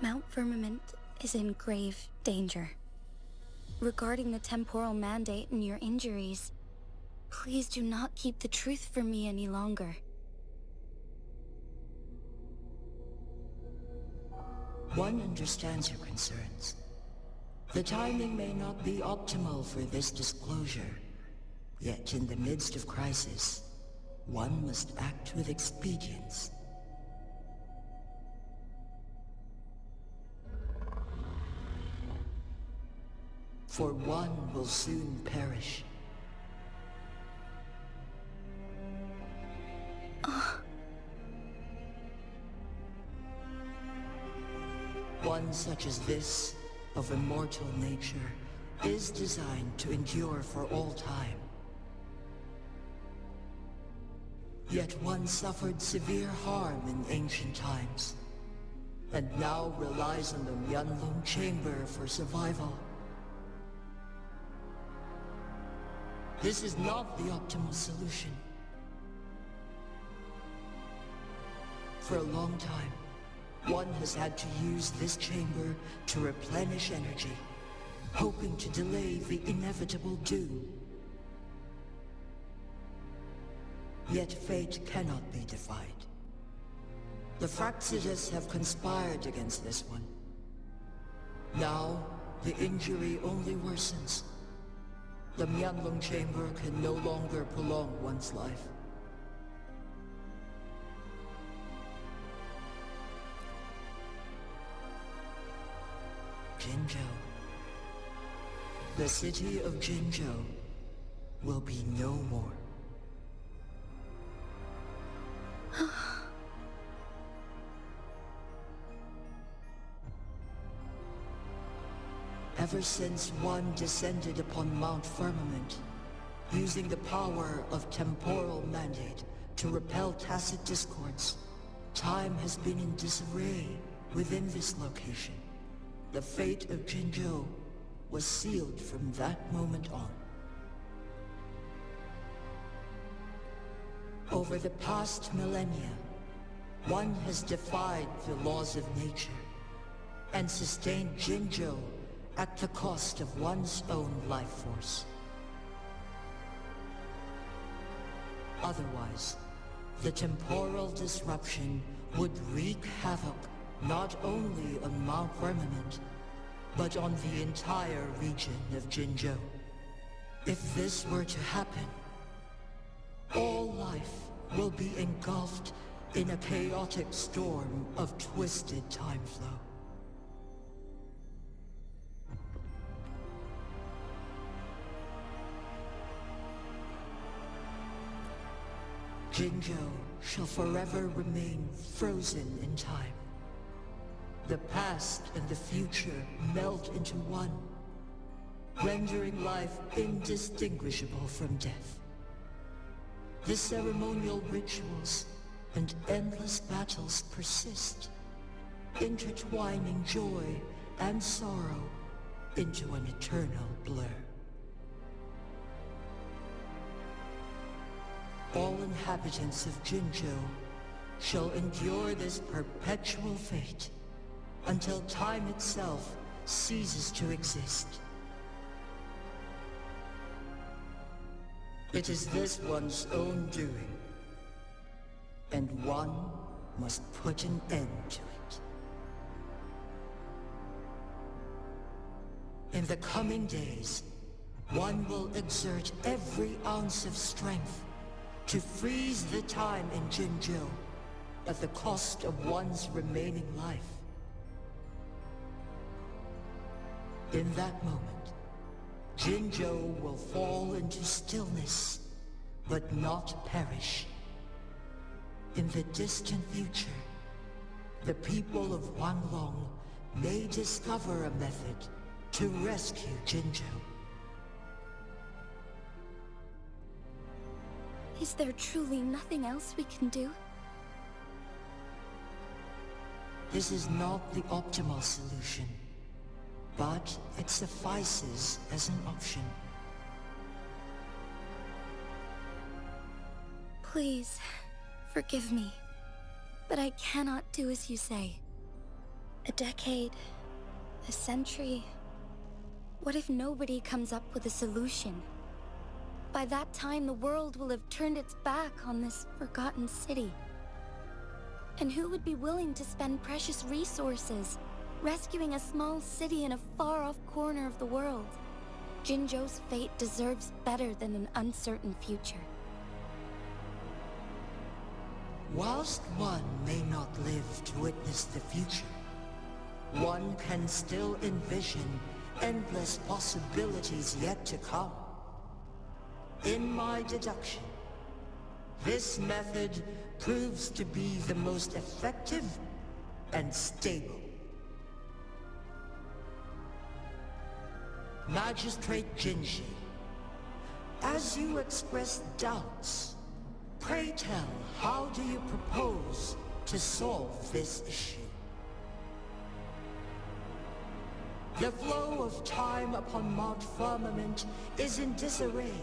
Mount Firmament is in grave danger. Regarding the temporal mandate and your injuries, please do not keep the truth from me any longer. One understands your concerns. The timing may not be optimal for this disclosure, yet in the midst of crisis, one must act with expedience. For one will soon perish. One such as this, of immortal nature, is designed to endure for all time. Yet one suffered severe harm in ancient times, and now relies on the Myanlong Chamber for survival. This is not the optimal solution. For a long time, one has had to use this chamber to replenish energy, hoping to delay the inevitable doom. Yet fate cannot be defied. The Fraxidas have conspired against this one. Now, the injury only worsens. The Myanlong Chamber can no longer prolong one's life. Jinzhou. The city of Jinzhou will be no more. Ever since one descended upon Mount Firmament, using the power of temporal mandate to repel tacit discords, time has been in disarray within this location. The fate of Jinzhou was sealed from that moment on. Over the past millennia, one has defied the laws of nature and sustained Jinzhou at the cost of one's own life force. Otherwise, the temporal disruption would wreak havoc not only on Mount Firmament, but on the entire region of Jinzhou. If this were to happen, all life will be engulfed in a chaotic storm of twisted time flow. Jinzhou shall forever remain frozen in time. The past and the future melt into one, rendering life indistinguishable from death. The ceremonial rituals and endless battles persist, intertwining joy and sorrow into an eternal blur. All inhabitants of Jinzhou shall endure this perpetual fate until time itself ceases to exist. It is this one's own doing, and one must put an end to it. In the coming days, one will exert every ounce of strength to freeze the time in Jinzhou at the cost of one's remaining life. In that moment, Jinzhou will fall into stillness, but not perish. In the distant future, the people of Wanglong may discover a method to rescue Jinzhou. Is there truly nothing else we can do? This is not the optimal solution, but it suffices as an option. Please, forgive me, but I cannot do as you say. A decade, a century. What if nobody comes up with a solution? By that time, the world will have turned its back on this forgotten city. And who would be willing to spend precious resources rescuing a small city in a far-off corner of the world? Jinzhou's fate deserves better than an uncertain future. Whilst one may not live to witness the future, one can still envision endless possibilities yet to come. In my deduction, this method proves to be the most effective and stable. Magistrate Jinhsi, as you express doubts, pray tell, how do you propose to solve this issue? The flow of time upon Mount Firmament is in disarray,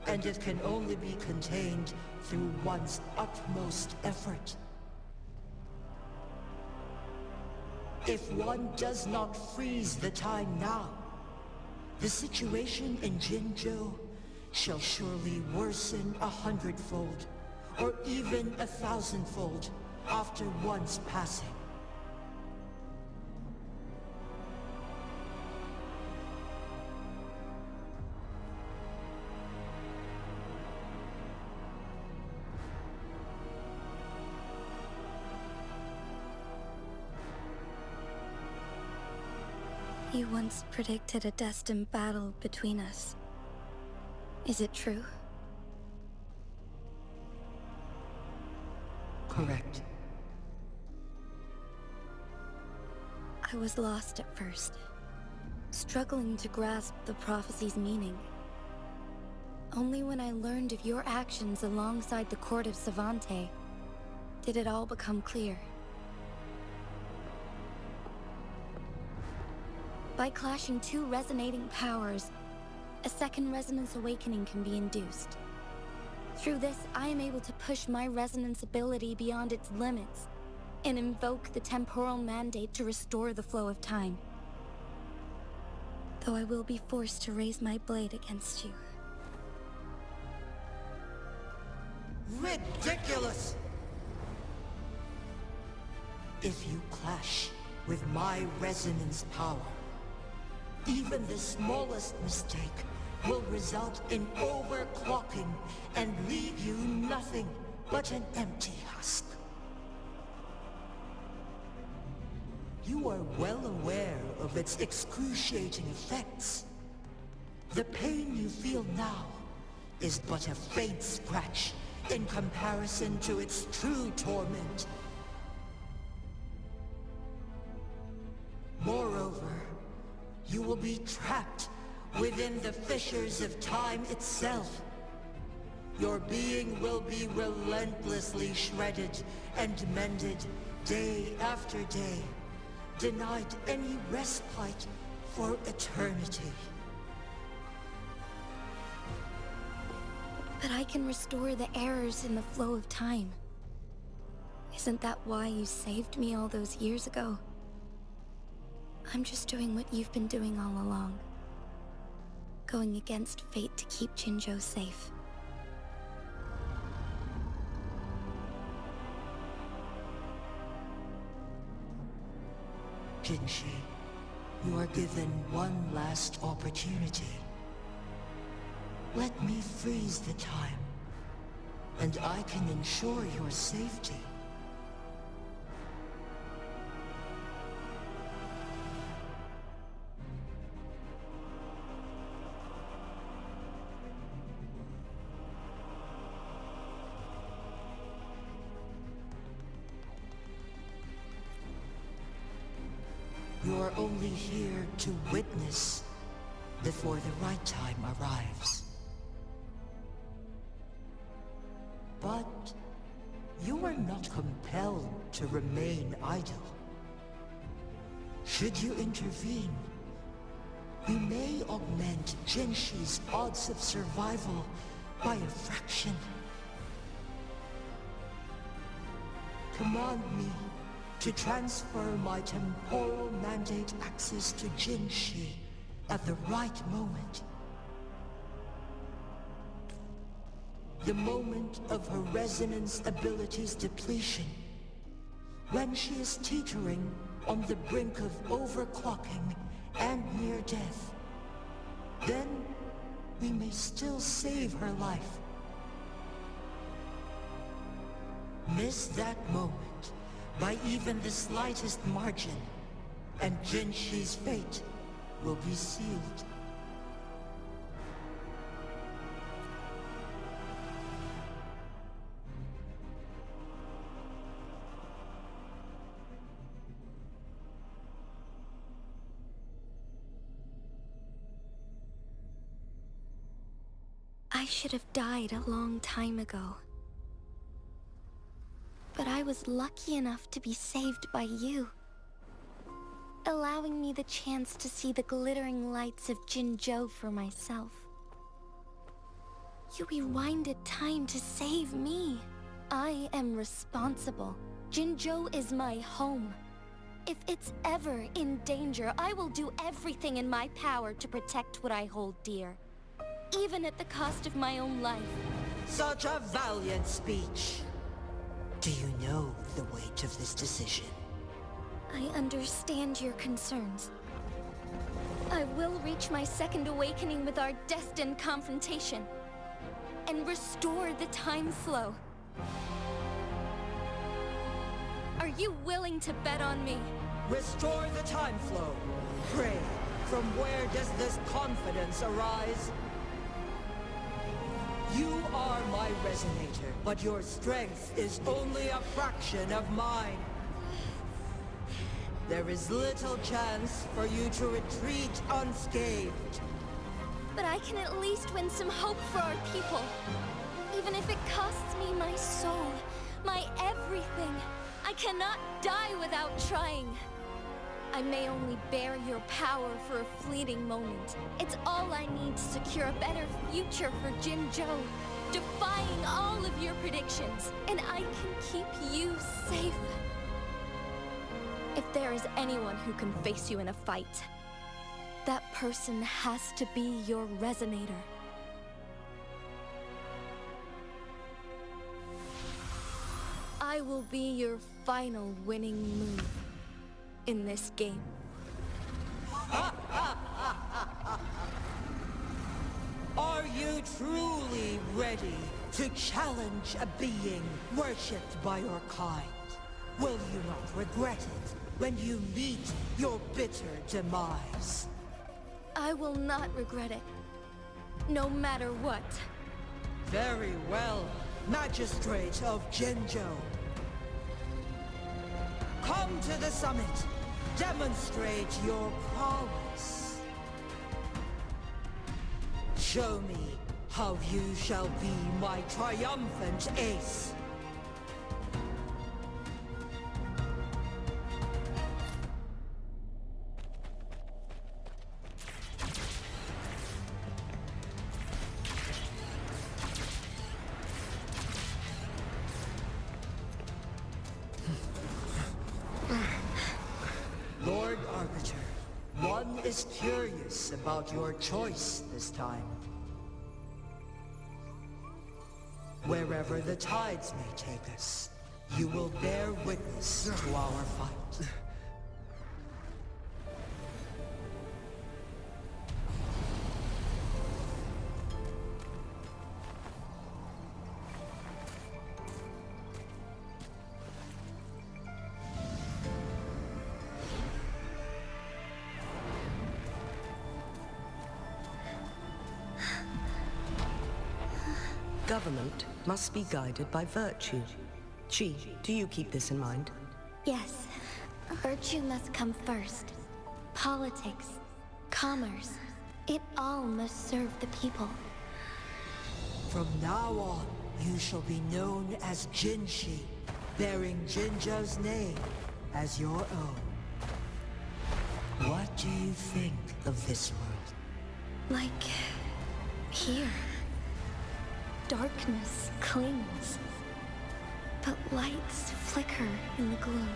and it can only be contained through one's utmost effort. If one does not freeze the time now, the situation in Jinzhou shall surely worsen 100-fold, or even 1,000-fold, after one's passing. You once predicted a destined battle between us. Is it true? Correct. I was lost at first, struggling to grasp the prophecy's meaning. Only when I learned of your actions alongside the court of Savante did it all become clear. By clashing two resonating powers, a second resonance awakening can be induced. Through this, I am able to push my resonance ability beyond its limits and invoke the temporal mandate to restore the flow of time. Though I will be forced to raise my blade against you. Ridiculous! If you clash with my resonance power, even the smallest mistake will result in overclocking and leave you nothing but an empty husk. You are well aware of its excruciating effects. The pain you feel now is but a faint scratch in comparison to its true torment. Moreover, you will be trapped within the fissures of time itself. Your being will be relentlessly shredded and mended day after day, denied any respite for eternity. But I can restore the errors in the flow of time. Isn't that why you saved me all those years ago? I'm just doing what you've been doing all along. Going against fate to keep Jinzhou safe. Jinhsi, you are given one last opportunity. Let me freeze the time, and I can ensure your safety. You're only here to witness before the right time arrives. But you are not compelled to remain idle. Should you intervene, we may augment Jinhsi's odds of survival by a fraction. Command me, to transfer my temporal mandate access to Jinhsi at the right moment. The moment of her resonance ability's depletion, when she is teetering on the brink of overclocking and near death. Then we may still save her life. Miss that moment by even the slightest margin, and Jinhsi's fate will be sealed. I should have died a long time ago. But I was lucky enough to be saved by you, allowing me the chance to see the glittering lights of Jinzhou for myself. You rewinded time to save me. I am responsible. Jinzhou is my home. If it's ever in danger, I will do everything in my power to protect what I hold dear, even at the cost of my own life. Such a valiant speech. Do you know the weight of this decision? I understand your concerns. I will reach my second awakening with our destined confrontation, and restore the time flow. Are you willing to bet on me? Restore the time flow. Pray, from where does this confidence arise? You are my resonator, but your strength is only a fraction of mine. There is little chance for you to retreat unscathed. But I can at least win some hope for our people. Even if it costs me my soul, my everything. I cannot die without trying. I may only bear your power for a fleeting moment. It's all I need to secure a better future for Jinzhou, defying all of your predictions, and I can keep you safe. If there is anyone who can face you in a fight, that person has to be your resonator. I will be your final winning move in this game. Are you truly ready to challenge a being worshipped by your kind? Will you not regret it when you meet your bitter demise? I will not regret it, no matter what. Very well, Magistrate of Jinzhou. Come to the summit. Demonstrate your prowess. Show me how you shall be my triumphant ace. Lord Arbiter, one is curious about your choice this time. Wherever the tides may take us, you will bear witness to our fight. Government must be guided by virtue. Chi, do you keep this in mind? Yes, virtue must come first. Politics, commerce, it all must serve the people. From now on, you shall be known as Jinhsi, bearing Jinzhou's name as your own. What do you think of this world? Like here. Darkness clings, but lights flicker in the gloom.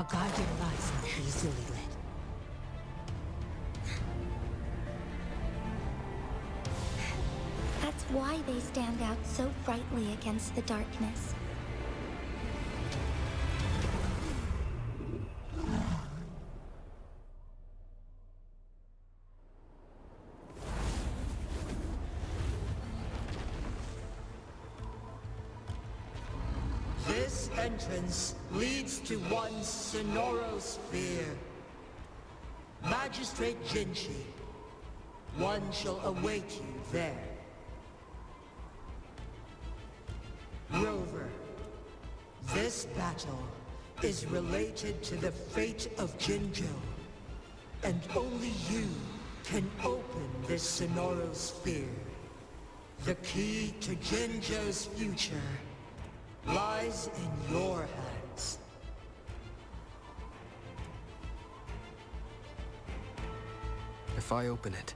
A guided rising easily led. That's why they stand out so brightly against the darkness. This entrance leads to one Sonoro sphere. Magistrate Jinhsi, one shall await you there. Rover, this battle is related to the fate of Jinzhou, and only you can open this Sonoro sphere. The key to Jinzhou's future lies in your hands. If I open it,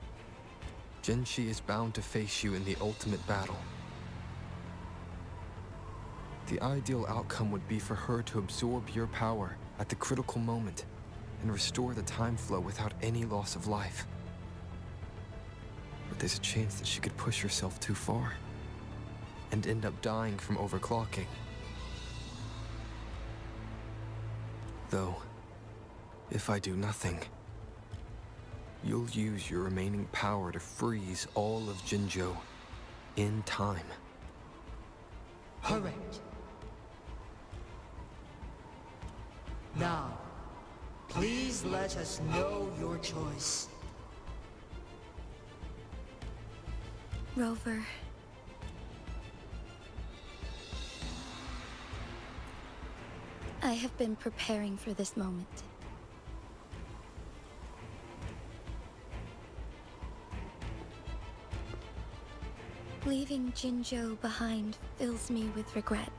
Jinhsi is bound to face you in the ultimate battle. The ideal outcome would be for her to absorb your power at the critical moment and restore the time flow without any loss of life. But there's a chance that she could push herself too far and end up dying from overclocking. Though, if I do nothing, you'll use your remaining power to freeze all of Jinzhou in time. Correct. Now, please let us know your choice. Rover. I have been preparing for this moment. Leaving Jinzhou behind fills me with regret.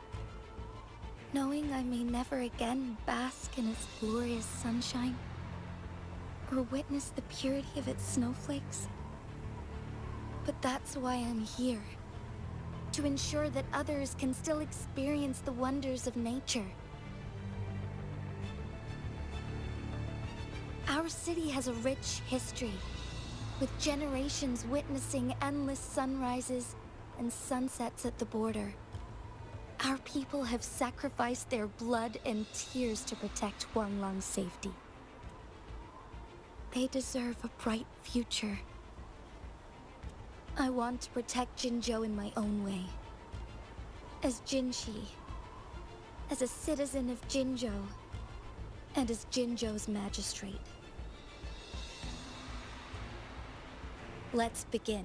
Knowing I may never again bask in its glorious sunshine, or witness the purity of its snowflakes. But that's why I'm here. To ensure that others can still experience the wonders of nature. Our city has a rich history, with generations witnessing endless sunrises and sunsets at the border. Our people have sacrificed their blood and tears to protect Huanglang's safety. They deserve a bright future. I want to protect Jinzhou in my own way. As Jinhsi, as a citizen of Jinzhou, and as Jinzhou's magistrate. Let's begin.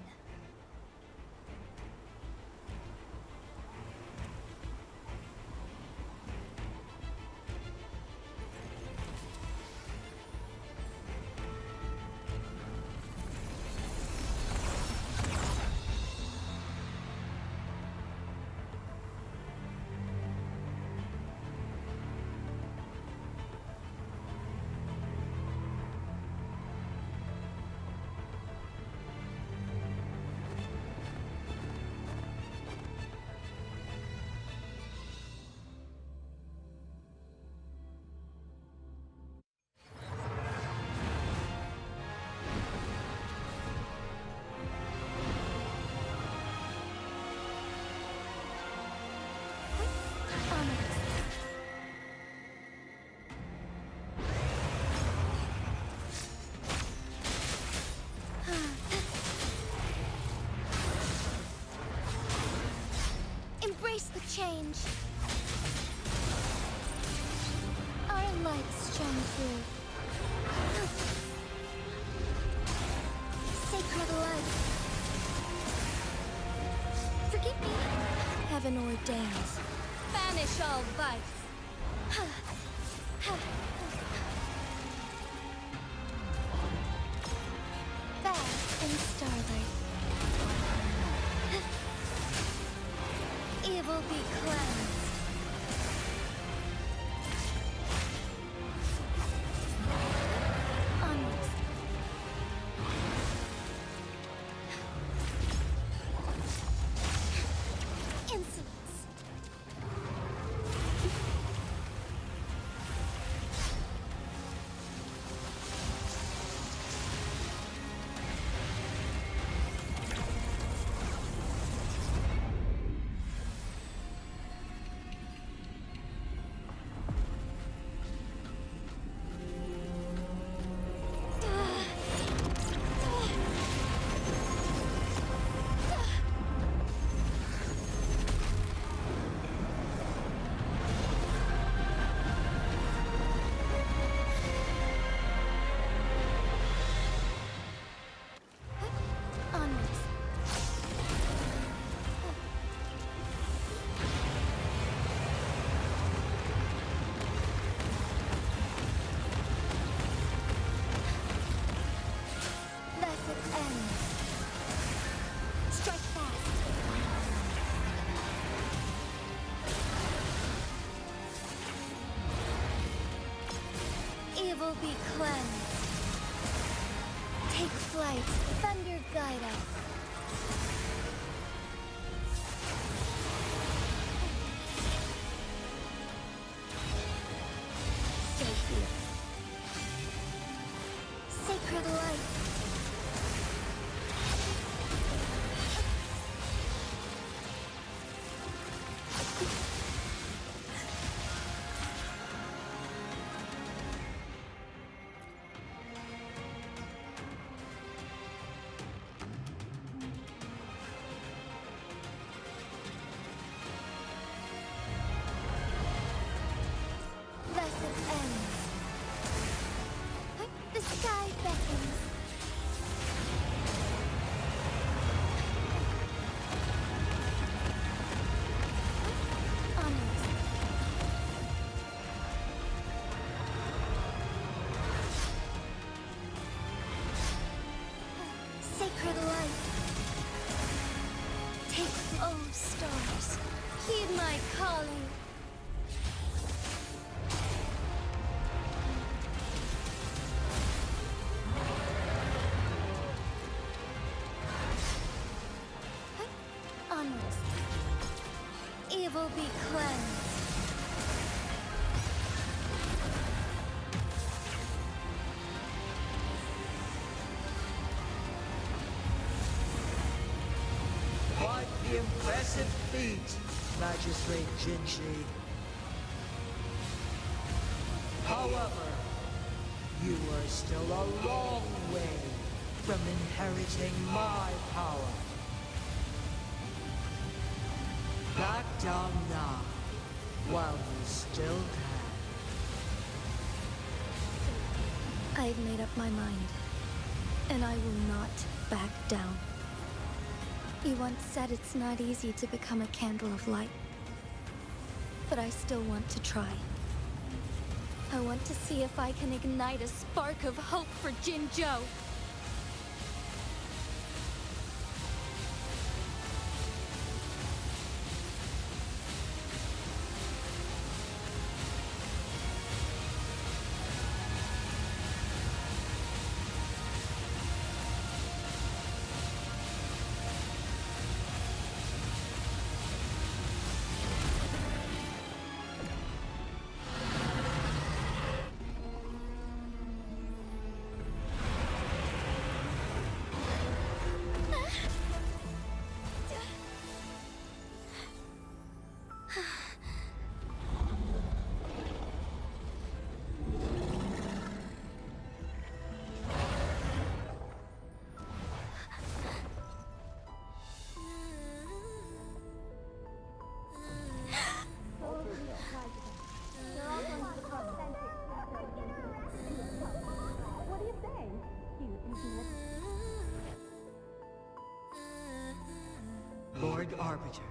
Embrace the change. Our lights shine through. Sacred light. Forgive me. Heaven ordains. Banish all vice. Bask in starlight. Evil be cleansed. Onwards. Insolence. Evil be cleansed. Take flight, thunder guide us. Stay here. Sacred light. Thus it ends. The sky beckons. Onwards. Sacred light. Take, oh stars, heed my calling. Onwards. Evil be cleansed. Quite the impressive feat, Magistrate Jinhsi. However, you are still a long way from inheriting my power. Back down now, while you still can. I've made up my mind, and I will not back down. You once said it's not easy to become a candle of light, but I still want to try. I want to see if I can ignite a spark of hope for Jinzhou. Lord Arbiter.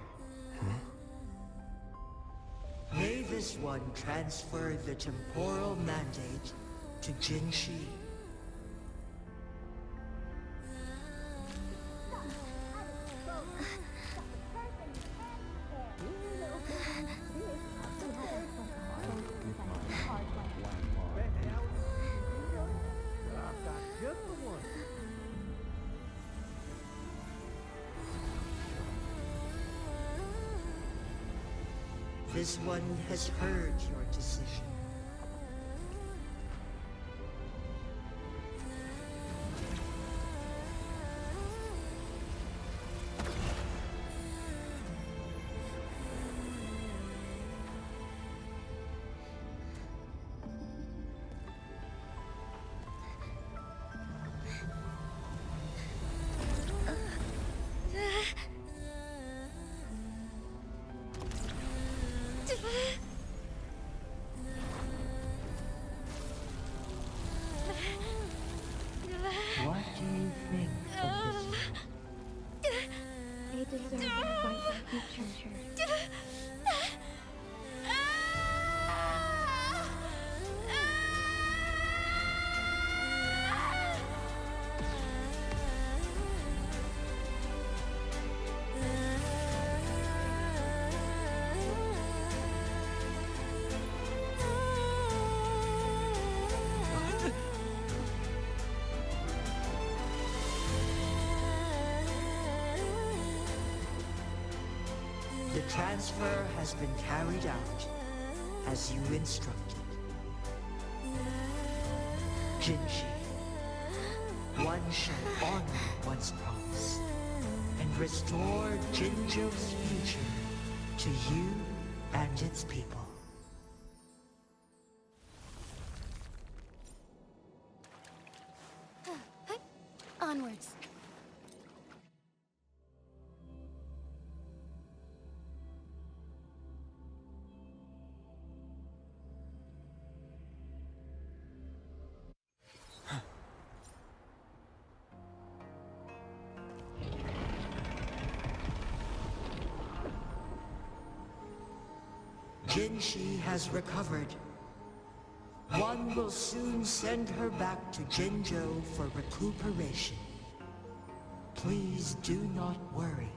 May this one transfer the temporal mandate to Jinhsi. This one has heard your decision. What do you think of this? They deserve a bright future. transfer has been carried out as you instructed. Jinhsi, one shall honor one's promise and restore Jinzhou's future to you and its people. Onwards. Jinhsi has recovered. One will soon send her back to Jinzhou for recuperation. Please do not worry.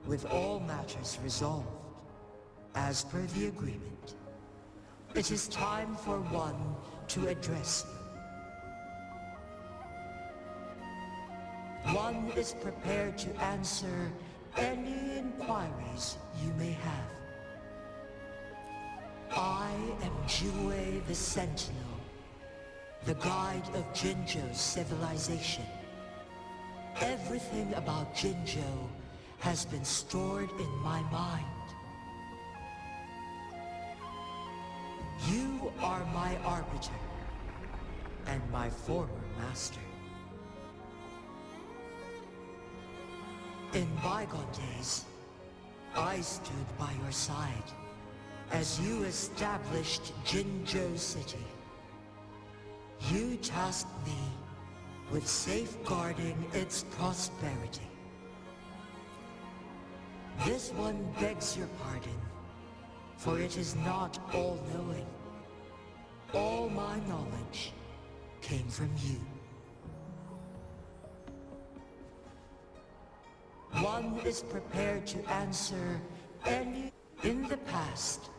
With all matters resolved, as per the agreement, it is time for one to address you. One is prepared to answer any inquiries you may have. I am Jue the Sentinel, the guide of Jinzhou's civilization. Everything about Jinzhou has been stored in my mind. You are my arbiter, and my former master. In bygone days, I stood by your side as you established Jinzhou City. You tasked me with safeguarding its prosperity. This one begs your pardon, for it is not all-knowing. All my knowledge came from you. One is prepared to answer any... In the past,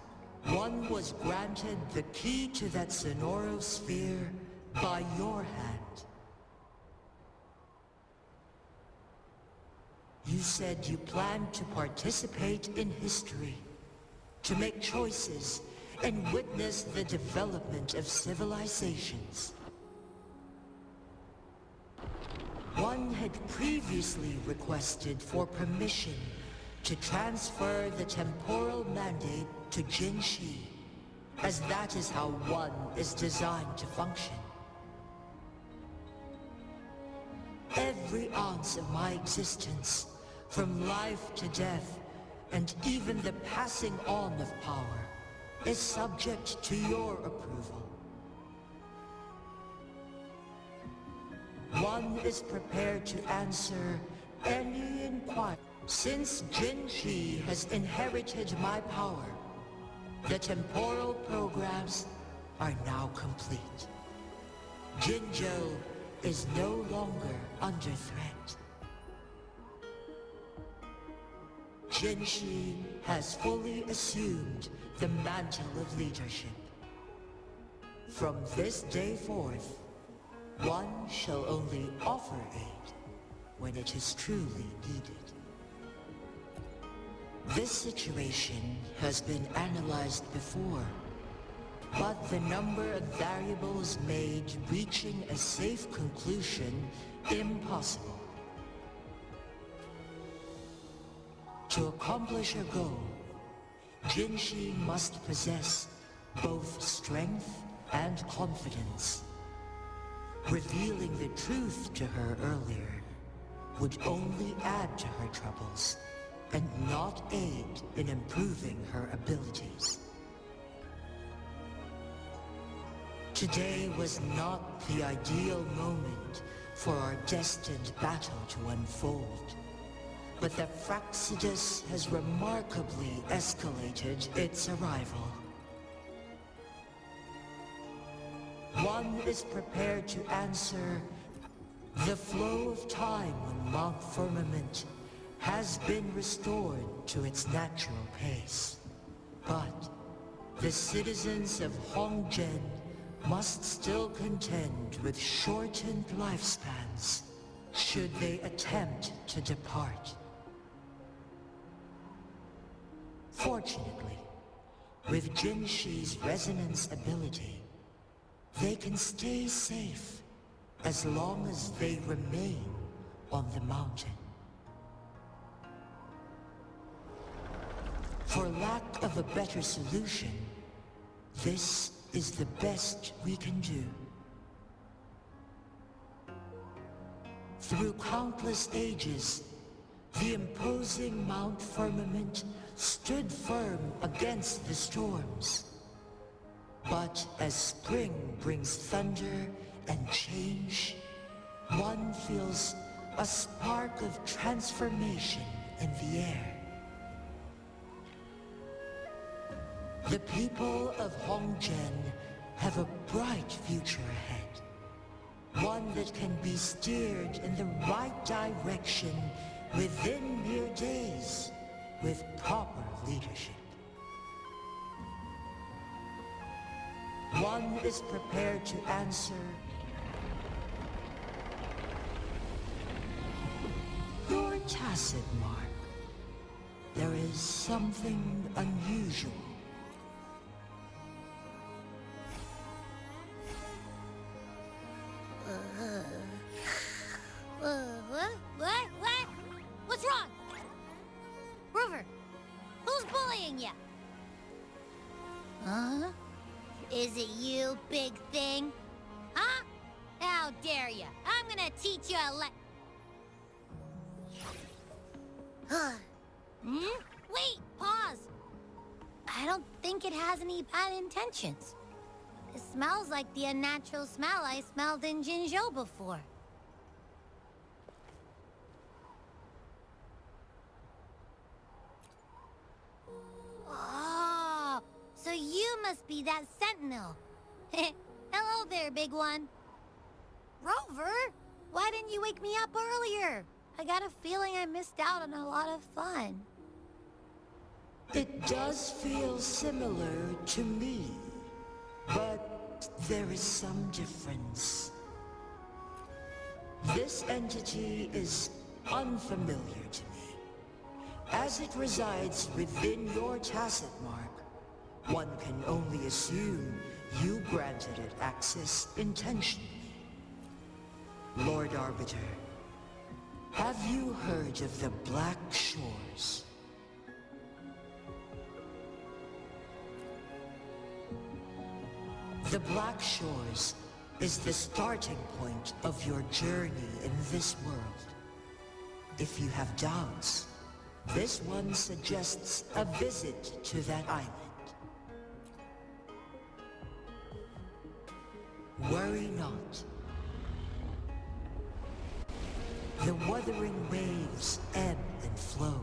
one was granted the key to that Sonoro sphere by your hand. You said you planned to participate in history, to make choices and witness the development of civilizations. One had previously requested for permission to transfer the temporal mandate to Jinhsi, as that is how one is designed to function. Every ounce of my existence, from life to death, and even the passing on of power, is subject to your approval. One is prepared to answer any inquiry. Since Jinhsi has inherited my power, the temporal programs are now complete. Jinzhou is no longer under threat. Jinhsi has fully assumed the mantle of leadership. From this day forth, one shall only offer aid when it is truly needed. This situation has been analyzed before, but the number of variables made reaching a safe conclusion impossible. To accomplish her goal, Jinhsi must possess both strength and confidence. Revealing the truth to her earlier would only add to her troubles and not aid in improving her abilities. Today was not the ideal moment for our destined battle to unfold, but the Fractsidus has remarkably escalated its arrival. One is prepared to answer the flow of time when Mount Firmament has been restored to its natural pace. But the citizens of Hongzhen must still contend with shortened lifespans should they attempt to depart. Fortunately, with Jinhsi's resonance ability, they can stay safe as long as they remain on the mountain. For lack of a better solution, this is the best we can do. Through countless ages, the imposing Mount Firmament stood firm against the storms. But as spring brings thunder and change, one feels a spark of transformation in the air. The people of Hongzhen have a bright future ahead. One that can be steered in the right direction within mere days with proper leadership. One is prepared to answer your tacit mark. There is something unusual. What? What's wrong? Rover, who's bullying you? Huh? Is it you, big thing? Huh? How dare you? I'm gonna teach you a Wait, pause. I don't think it has any bad intentions. It smells like the unnatural smell I smelled in Jinzhou before. Oh, so you must be that sentinel. Hello there, big one. Rover, why didn't you wake me up earlier? I got a feeling I missed out on a lot of fun. It does feel similar to me, but there is some difference. This entity is unfamiliar to me. As it resides within your tacit mark, one can only assume you granted it access intentionally. Lord Arbiter, have you heard of the Black Shores? The Black Shores is the starting point of your journey in this world. If you have doubts, this one suggests a visit to that island. Worry not. The Wuthering Waves ebb and flow.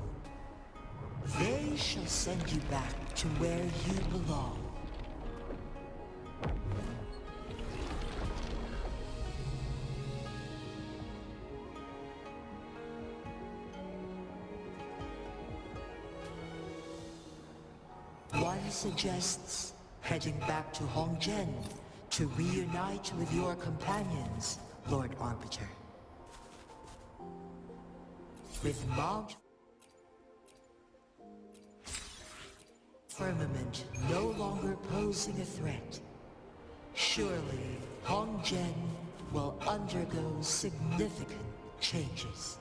They shall send you back to where you belong. One suggests heading back to Hongzhen to reunite with your companions, Lord Arbiter. With Mount Firmament no longer posing a threat, surely Hongzhen will undergo significant changes.